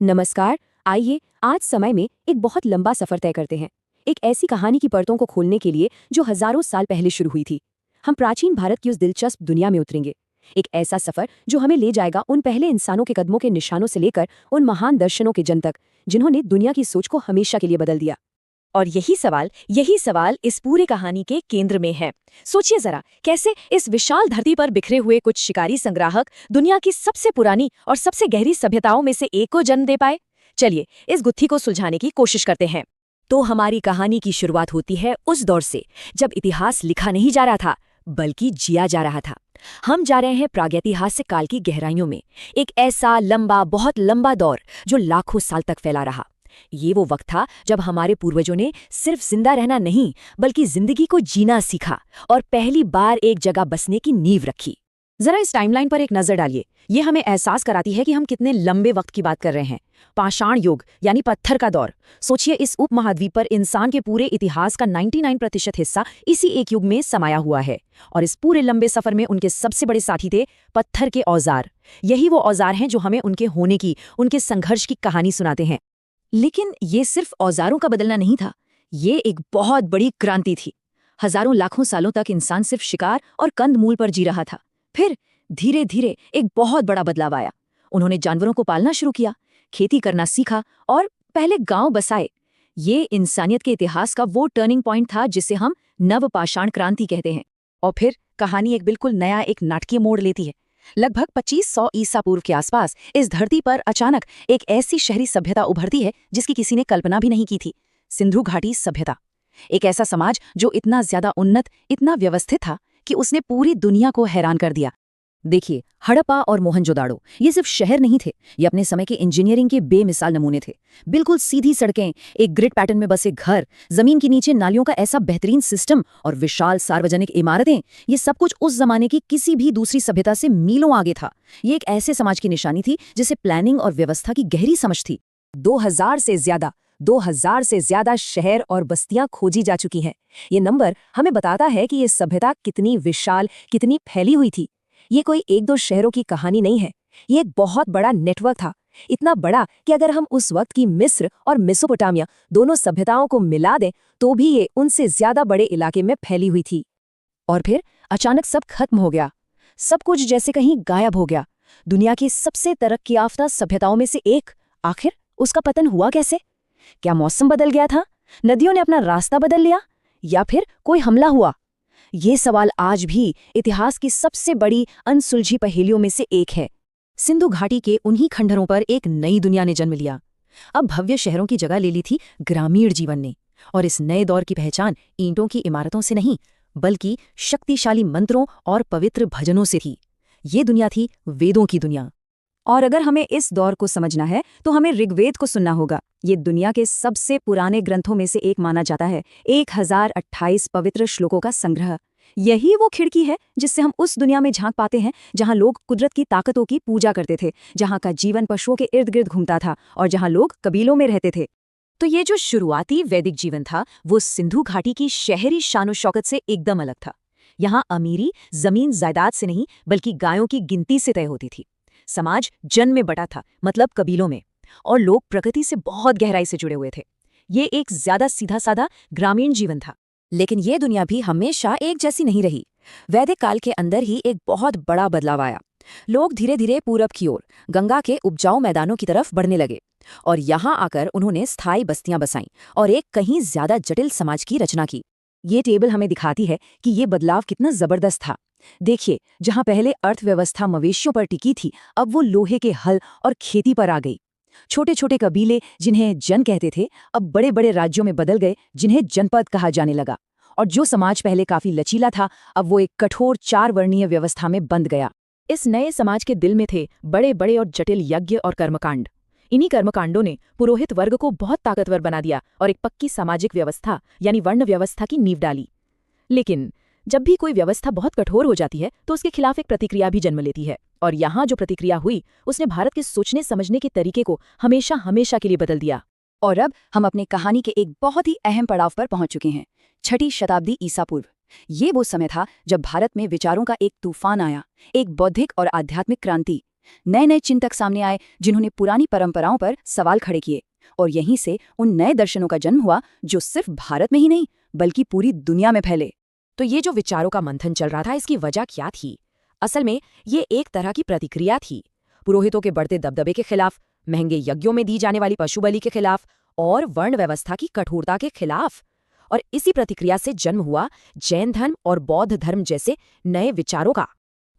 नमस्कार। आइए आज समय में एक बहुत लंबा सफर तय करते हैं। एक ऐसी कहानी की परतों को खोलने के लिए जो हजारों साल पहले शुरू हुई थी। हम प्राचीन भारत की उस दिलचस्प दुनिया में उतरेंगे। एक ऐसा सफर जो हमें ले जाएगा उन पहले इंसानों के कदमों के निशानों से लेकर उन महान दर्शनों के जन तक जिन्होंने दुनिया की सोच को हमेशा के लिए बदल दिया। और यही सवाल इस पूरे कहानी के केंद्र में है। सोचिए जरा, कैसे इस विशाल धरती पर बिखरे हुए कुछ शिकारी संग्राहक दुनिया की सबसे पुरानी और सबसे गहरी सभ्यताओं में से एक को जन्म दे पाए। चलिए इस गुत्थी को सुलझाने की कोशिश करते हैं। तो हमारी कहानी की शुरुआत होती है उस दौर से जब इतिहास लिखा नहीं जा रहा था बल्कि जिया जा रहा था। हम जा रहे हैं प्रागैतिहासिक काल की गहराइयों में, एक ऐसा लंबा, बहुत लंबा दौर जो लाखों साल तक फैला रहा। ये वो वक्त था जब हमारे पूर्वजों ने सिर्फ जिंदा रहना नहीं बल्कि जिंदगी को जीना सीखा और पहली बार एक जगह बसने की नींव रखी। जरा इस टाइमलाइन पर एक नजर डालिए। ये हमें एहसास कराती है कि हम कितने लंबे वक्त की बात कर रहे हैं। पाषाण युग यानी पत्थर का दौर। सोचिए, इस उपमहाद्वीप पर इंसान के पूरे इतिहास का 99% हिस्सा इसी एक युग में समाया हुआ है। और इस पूरे लंबे सफर में उनके सबसे बड़े साथी थे पत्थर के औजार। यही वो औजार हैं जो हमें उनके होने की, उनके संघर्ष की कहानी सुनाते हैं। लेकिन ये सिर्फ औजारों का बदलना नहीं था, ये एक बहुत बड़ी क्रांति थी। हजारों लाखों सालों तक इंसान सिर्फ शिकार और कंदमूल पर जी रहा था। फिर धीरे धीरे एक बहुत बड़ा बदलाव आया। उन्होंने जानवरों को पालना शुरू किया, खेती करना सीखा और पहले गांव बसाए। ये इंसानियत के इतिहास का वो टर्निंग पॉइंट था जिसे हम नवपाषाण क्रांति कहते हैं। और फिर कहानी एक बिल्कुल नया, एक नाटकीय मोड़ लेती है। लगभग 2500 ईसा पूर्व के आसपास इस धरती पर अचानक एक ऐसी शहरी सभ्यता उभरती है जिसकी किसी ने कल्पना भी नहीं की थी। सिंधु घाटी सभ्यता। एक ऐसा समाज जो इतना ज्यादा उन्नत, इतना व्यवस्थित था कि उसने पूरी दुनिया को हैरान कर दिया। देखिए, हड़प्पा और मोहनजोदाड़ो ये सिर्फ शहर नहीं थे, ये अपने समय के इंजीनियरिंग के बेमिसाल नमूने थे। बिल्कुल सीधी सड़कें, एक ग्रिड पैटर्न में बसे घर, जमीन के नीचे नालियों का ऐसा बेहतरीन सिस्टम और विशाल सार्वजनिक इमारतें, ये सब कुछ उस जमाने की किसी भी दूसरी सभ्यता से मीलों आगे था। ये एक ऐसे समाज की निशानी थी जिसे प्लानिंग और व्यवस्था की गहरी समझ थी। 2000 से ज्यादा शहर और बस्तियां खोजी जा चुकी हैं। ये नंबर हमें बताता है कि ये सभ्यता कितनी विशाल, कितनी फैली हुई थी। ये कोई एक दो शहरों की कहानी नहीं है, ये एक बहुत बड़ा नेटवर्क था। इतना बड़ा कि अगर हम उस वक्त की मिस्र और मेसोपोटामिया दोनों सभ्यताओं को मिला दें तो भी ये उनसे ज्यादा बड़े इलाके में फैली हुई थी। और फिर अचानक सब खत्म हो गया। सब कुछ जैसे कहीं गायब हो गया। दुनिया की सबसे तरक्की याफ्ता सभ्यताओं में से एक, आखिर उसका पतन हुआ कैसे? क्या मौसम बदल गया था? नदियों ने अपना रास्ता बदल लिया? या फिर कोई हमला हुआ? ये सवाल आज भी इतिहास की सबसे बड़ी अनसुलझी पहेलियों में से एक है। सिंधु घाटी के उन्हीं खंडरों पर एक नई दुनिया ने जन्म लिया। अब भव्य शहरों की जगह ले ली थी ग्रामीण जीवन ने। और इस नए दौर की पहचान ईंटों की इमारतों से नहीं बल्कि शक्तिशाली मंत्रों और पवित्र भजनों से थी। ये दुनिया थी वेदों की दुनिया। और अगर हमें इस दौर को समझना है तो हमें ऋग्वेद को सुनना होगा। ये दुनिया के सबसे पुराने ग्रंथों में से एक माना जाता है। 1028 पवित्र श्लोकों का संग्रह। यही वो खिड़की है जिससे हम उस दुनिया में झांक पाते हैं जहां लोग कुदरत की ताकतों की पूजा करते थे, जहां का जीवन पशुओं के इर्द गिर्द घूमता था और जहां लोग कबीलों में रहते थे। तो ये जो शुरुआती वैदिक जीवन था वो सिंधु घाटी की शहरी शानो शौकत से एकदम अलग था। यहाँ अमीरी जमीन जायदाद से नहीं बल्कि गायों की गिनती से तय होती थी। समाज जन में बटा था, मतलब कबीलों में, और लोग प्रकृति से बहुत गहराई से जुड़े हुए थे। ये एक ज्यादा सीधा साधा ग्रामीण जीवन था। लेकिन ये दुनिया भी हमेशा एक जैसी नहीं रही। वैदिक काल के अंदर ही एक बहुत बड़ा बदलाव आया। लोग धीरे धीरे पूरब की ओर, गंगा के उपजाऊ मैदानों की तरफ बढ़ने लगे और यहाँ आकर उन्होंने स्थायी बस्तियां बसाईं और एक कहीं ज्यादा जटिल समाज की रचना की। ये टेबल हमें दिखाती है कि ये बदलाव कितना जबरदस्त था। देखिए, जहां पहले अर्थव्यवस्था मवेशियों पर टिकी थी, अब वो लोहे के हल और खेती पर आ गई। छोटे छोटे कबीले जिन्हें जन कहते थे अब बड़े बड़े राज्यों में बदल गए जिन्हें जनपद कहा जाने लगा। और जो समाज पहले काफी लचीला था अब वो एक कठोर 4 वर्णीय व्यवस्था में बंध गया। इस नए समाज के दिल में थे बड़े बड़े और जटिल यज्ञ और कर्मकांड। इन्हीं कर्मकांडों ने पुरोहित वर्ग को बहुत ताकतवर बना दिया और एक पक्की सामाजिक व्यवस्था यानी वर्ण व्यवस्था की नींव डाली। लेकिन जब भी कोई व्यवस्था बहुत कठोर हो जाती है तो उसके खिलाफ एक प्रतिक्रिया भी जन्म लेती है। और यहाँ जो प्रतिक्रिया हुई उसने भारत के सोचने समझने के तरीके को हमेशा हमेशा के लिए बदल दिया। और अब हम अपनी कहानी के एक बहुत ही अहम पड़ाव पर पहुंच चुके हैं, 6ठी शताब्दी ईसा पूर्व। ये वो समय था जब भारत में विचारों का एक तूफान आया, एक बौद्धिक और आध्यात्मिक क्रांति। नए नए चिंतक सामने आए जिन्होंने पुरानी परंपराओं पर सवाल खड़े किए, और यहीं से उन नए दर्शनों का जन्म हुआ जो सिर्फ भारत में ही नहीं बल्कि पूरी दुनिया में फैले। तो ये जो विचारों का मंथन चल रहा था, इसकी वजह क्या थी? असल में ये एक तरह की प्रतिक्रिया थी, पुरोहितों के बढ़ते दबदबे के खिलाफ, महंगे यज्ञों में दी जाने वाली पशु बलि के खिलाफ और वर्ण व्यवस्था की कठोरता के खिलाफ। और इसी प्रतिक्रिया से जन्म हुआ जैन धर्म और बौद्ध धर्म जैसे नए विचारों का।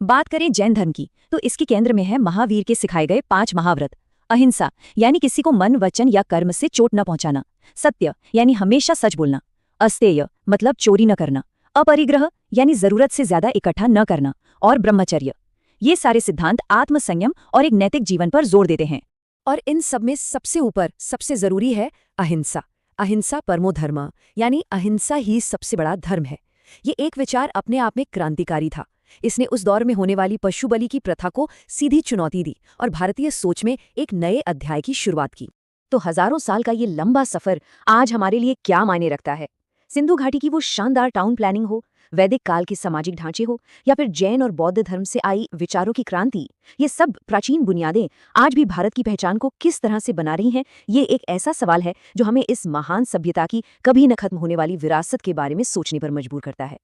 बात करें जैन धर्म की, तो इसके केंद्र में है महावीर के सिखाए गए 5 महाव्रत। अहिंसा यानी किसी को मन, वचन या कर्म से चोट न पहुंचाना। सत्य यानी हमेशा सच बोलना। अस्तेय मतलब चोरी न करना। अपरिग्रह यानी जरूरत से ज्यादा इकट्ठा न करना। और ब्रह्मचर्य। ये सारे सिद्धांत आत्मसंयम और एक नैतिक जीवन पर जोर देते हैं। और इन सब में सबसे ऊपर सबसे जरूरी है अहिंसा। अहिंसा परमो धर्म, यानी अहिंसा ही सबसे बड़ा धर्म है। ये एक विचार अपने आप में क्रांतिकारी था। इसने उस दौर में होने वाली पशु बलि की प्रथा को सीधी चुनौती दी और भारतीय सोच में एक नए अध्याय की शुरुआत की। तो हजारों साल का ये लंबा सफर आज हमारे लिए क्या मायने रखता है? सिंधु घाटी की वो शानदार टाउन प्लानिंग हो, वैदिक काल के सामाजिक ढांचे हो, या फिर जैन और बौद्ध धर्म से आई विचारों की क्रांति, ये सब प्राचीन बुनियादें आज भी भारत की पहचान को किस तरह से बना रही हैं? ये एक ऐसा सवाल है जो हमें इस महान सभ्यता की कभी न खत्म होने वाली विरासत के बारे में सोचने पर मजबूर करता है।